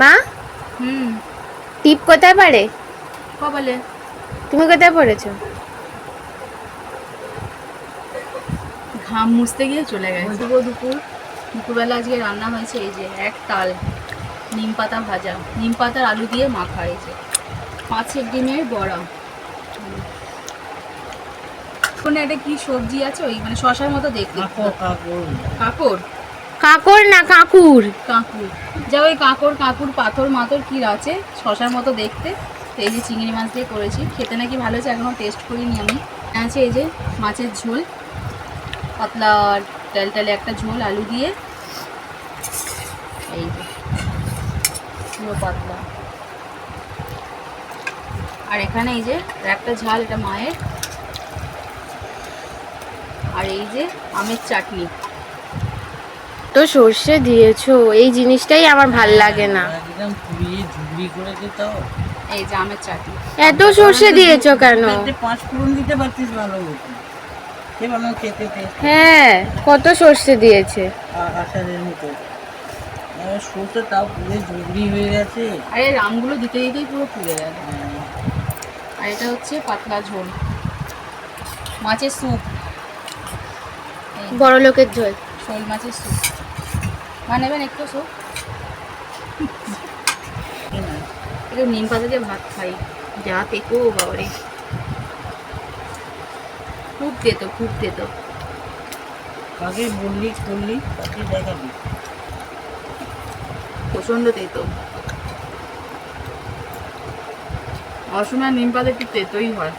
মা টিপ কোথায় পারে? কপালে। তুমি কোথায় পড়েছো? ঘাম মুছতে গিয়ে চলে গেছে। দুপুরবেলা আজকে রান্না হয়েছে এই যে এক তাল নিম পাতা ভাজা, নিম পাতার আলু দিয়ে মাখা, এই যে মাছের ডিমের বড়া। ওখানে একটা কি সবজি আছে ওই মানে শশার মতো দেখতে। কাঁকড় কাঁকড় না কাঁকুর। কাঁকুর, যা ওই কাঁকুর পাথর মাথর কি আছে শশার মতো দেখতে। তো এই যে চিংড়ি মাছ দিয়ে করেছি, খেতে নাকি ভালো হয়েছে, এখনও টেস্ট করিনি আমি। আছে এই যে মাছের ঝোল, পাতলা টালটালে একটা ঝোল আলু দিয়ে, এই যে পুরো পাতলা। আর এখানে এই যে একটা ঝাল, এটা মায়ের। আর এই যে আমের চাটনি। তো সর্ষে দিয়েছো, এই জিনিসটাই আমার ভাল লাগে না। একদম পুড়িয়ে ঝুবড়ি করে দিত। এই যে আমের চাটনি। এত সর্ষে দিয়েছো কেন? 5 ফোড়ন দিতে পারতিস ভালো হতো। কে ভালো খেতে টেস্ট। হ্যাঁ, কত সর্ষে দিয়েছে। আচারের মতো সর্ষে তাও পুড়ে ঝুবড়ি হয়ে গেছে। আরে রামগুলো দিতে দিতেই পুরো পুড়ে গেল। আর এটা হচ্ছে পাতলা ঝোল, মাছের স্যুপ, বড় লোকের ঝোল, শোল মাছের স্যুপ। নেবেন একটু স্যুপ? একটু নিম পাতা দিয়ে ভাত খাই, যা তেকো বাবারে। খুব তেতো। কাকে বললি করলি তাকে দেখাবি। প্রচণ্ড তেতো। অসময় নিম পাতা একটু তেতোই হয়।